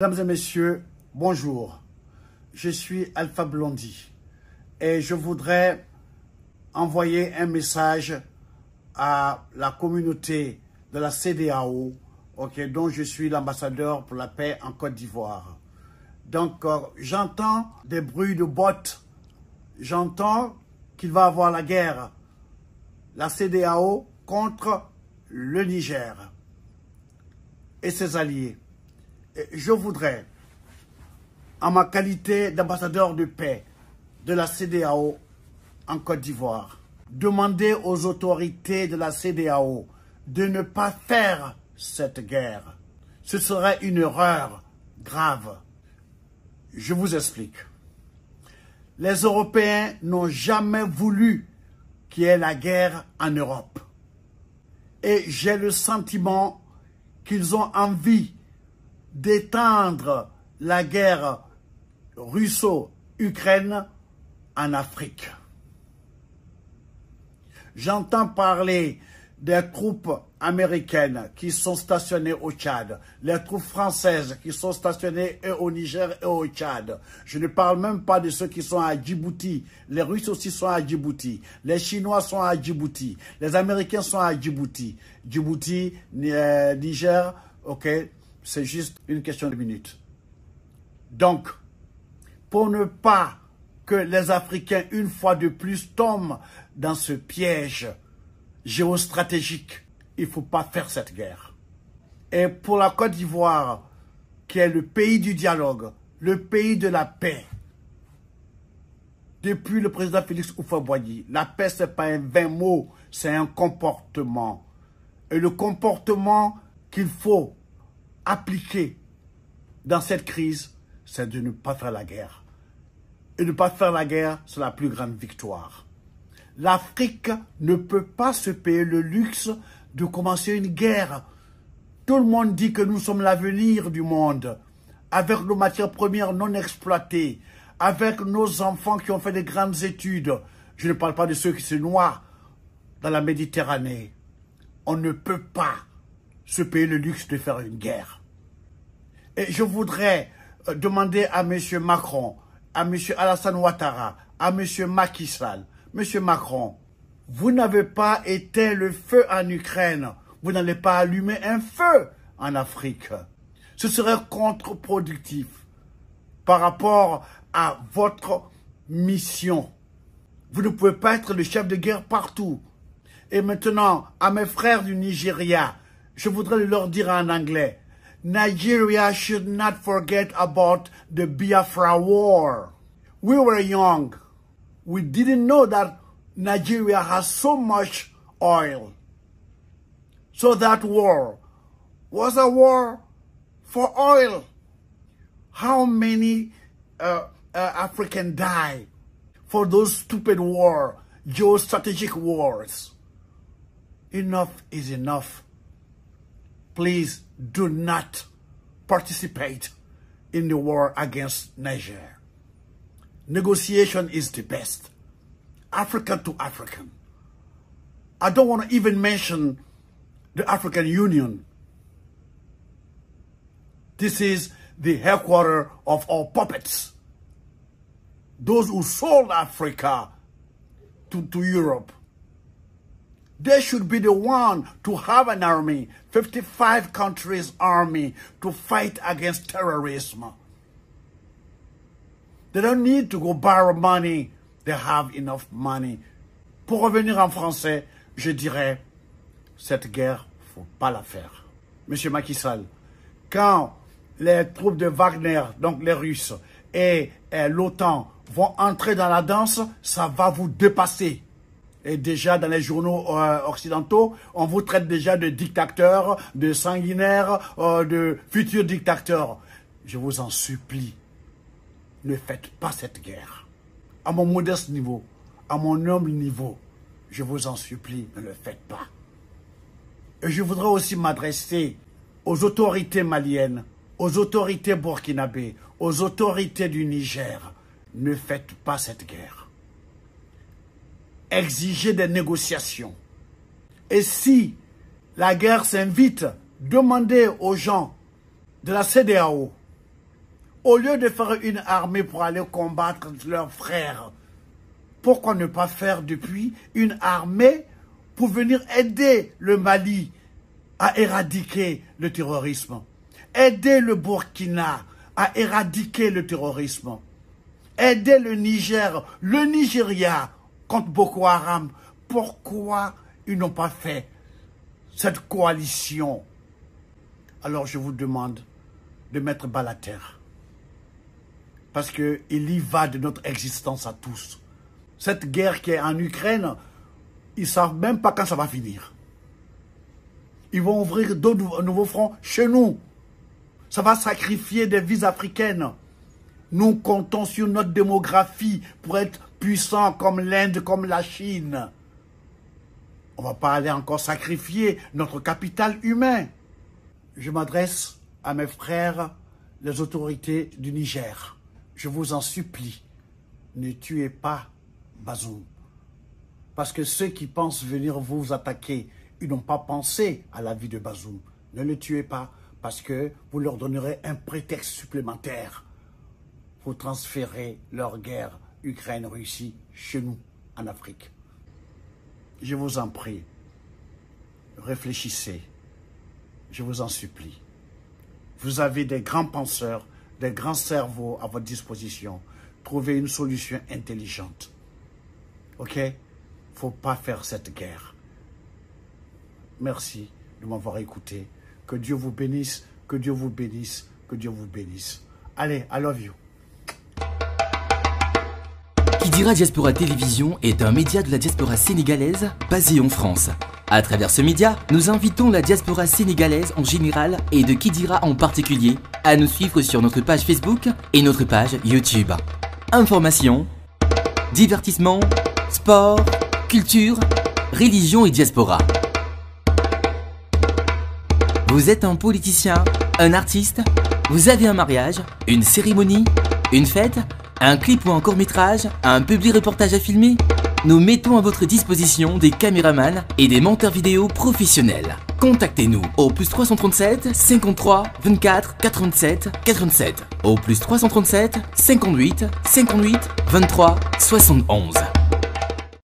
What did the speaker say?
Mesdames et messieurs, bonjour. Je suis Alpha Blondy et je voudrais envoyer un message à la communauté de la CEDEAO, dont je suis l'ambassadeur pour la paix en Côte d'Ivoire. Donc, j'entends des bruits de bottes, j'entends qu'il va y avoir la guerre, la CEDEAO contre le Niger et ses alliés. Je voudrais, en ma qualité d'ambassadeur de paix de la CEDEAO en Côte d'Ivoire, demander aux autorités de la CEDEAO de ne pas faire cette guerre. Ce serait une erreur grave. Je vous explique. Les Européens n'ont jamais voulu qu'il y ait la guerre en Europe. Et j'ai le sentiment qu'ils ont envie d'étendre la guerre russo-ukraine en Afrique. J'entends parler des troupes américaines qui sont stationnées au Tchad, les troupes françaises qui sont stationnées au Niger et au Tchad. Je ne parle même pas de ceux qui sont à Djibouti. Les Russes aussi sont à Djibouti. Les Chinois sont à Djibouti. Les Américains sont à Djibouti. Djibouti, Niger, ok. C'est juste une question de minutes. Donc, pour ne pas que les Africains, une fois de plus, tombent dans ce piège géostratégique, il ne faut pas faire cette guerre. Et pour la Côte d'Ivoire, qui est le pays du dialogue, le pays de la paix, depuis le président Félix Houphouët-Boigny, la paix, ce n'est pas un vain mot, c'est un comportement. Et le comportement qu'il faut appliquer dans cette crise, c'est de ne pas faire la guerre. Et ne pas faire la guerre, c'est la plus grande victoire. L'Afrique ne peut pas se payer le luxe de commencer une guerre. Tout le monde dit que nous sommes l'avenir du monde, avec nos matières premières non exploitées, avec nos enfants qui ont fait de grandes études. Je ne parle pas de ceux qui se noient dans la Méditerranée. On ne peut pas se payer le luxe de faire une guerre. Et je voudrais demander à M. Macron, à M. Alassane Ouattara, à M. Macky Sall, M. Macron, vous n'avez pas éteint le feu en Ukraine, vous n'allez pas allumer un feu en Afrique. Ce serait contre-productif par rapport à votre mission. Vous ne pouvez pas être le chef de guerre partout. Et maintenant, à mes frères du Nigeria, je voudrais leur dire en anglais, Nigeria should not forget about the Biafra war. We were young. We didn't know that Nigeria has so much oil. So that war was a war for oil. How many Africans died for those stupid wars, geostrategic wars? Enough is enough. Please do not participate in the war against Niger. Negotiation is the best. African to African. I don't want to even mention the African Union. This is the headquarters of all puppets. Those who sold Africa to Europe. They should be the one to have an army, 55 countries army, to fight against terrorism. They don't need to go borrow money. They have enough money. Pour revenir en français, je dirais, cette guerre, il ne faut pas la faire. Monsieur Macky Sall, quand les troupes de Wagner, donc les Russes, et l'OTAN vont entrer dans la danse, ça va vous dépasser. Et déjà dans les journaux occidentaux, on vous traite déjà de dictateurs, de sanguinaires, de futurs dictateurs. Je vous en supplie, ne faites pas cette guerre. À mon modeste niveau, à mon humble niveau, je vous en supplie, ne le faites pas. Et je voudrais aussi m'adresser aux autorités maliennes, aux autorités burkinabées, aux autorités du Niger. Ne faites pas cette guerre. Exiger des négociations. Et si la guerre s'invite, demandez aux gens de la CEDEAO Au lieu de faire une armée pour aller combattre leurs frères, pourquoi ne pas faire depuis une armée pour venir aider le Mali à éradiquer le terrorisme, aider le Burkina à éradiquer le terrorisme, aider le Niger, le Nigeria contre Boko Haram. Pourquoi ils n'ont pas fait cette coalition? Alors je vous demande de mettre bas la terre. Parce qu'il y va de notre existence à tous. Cette guerre qui est en Ukraine, ils ne savent même pas quand ça va finir. Ils vont ouvrir d'autres nouveaux fronts chez nous. Ça va sacrifier des vies africaines. Nous comptons sur notre démographie pour être puissants comme l'Inde, comme la Chine. On ne va pas aller encore sacrifier notre capital humain. Je m'adresse à mes frères, les autorités du Niger. Je vous en supplie, ne tuez pas Bazoum. Parce que ceux qui pensent venir vous attaquer, ils n'ont pas pensé à la vie de Bazoum. Ne le tuez pas, parce que vous leur donnerez un prétexte supplémentaire pour transférer leur guerre Ukraine-Russie chez nous, en Afrique. Je vous en prie, réfléchissez, je vous en supplie. Vous avez des grands penseurs, des grands cerveaux à votre disposition. Trouvez une solution intelligente. Ok? Il ne faut pas faire cette guerre. Merci de m'avoir écouté. Que Dieu vous bénisse, que Dieu vous bénisse, que Dieu vous bénisse. Allez, I love you. Kidira Diaspora Télévision est un média de la diaspora sénégalaise basé en France. À travers ce média, nous invitons la diaspora sénégalaise en général et de Kidira en particulier à nous suivre sur notre page Facebook et notre page YouTube. Informations, divertissement, sport, culture, religion et diaspora. Vous êtes un politicien, un artiste, vous avez un mariage, une cérémonie, une fête, un clip ou un court-métrage, un public reportage à filmer? Nous mettons à votre disposition des caméramans et des monteurs vidéo professionnels. Contactez-nous au +337 53 24 87 87 au +337 58 58 23 71.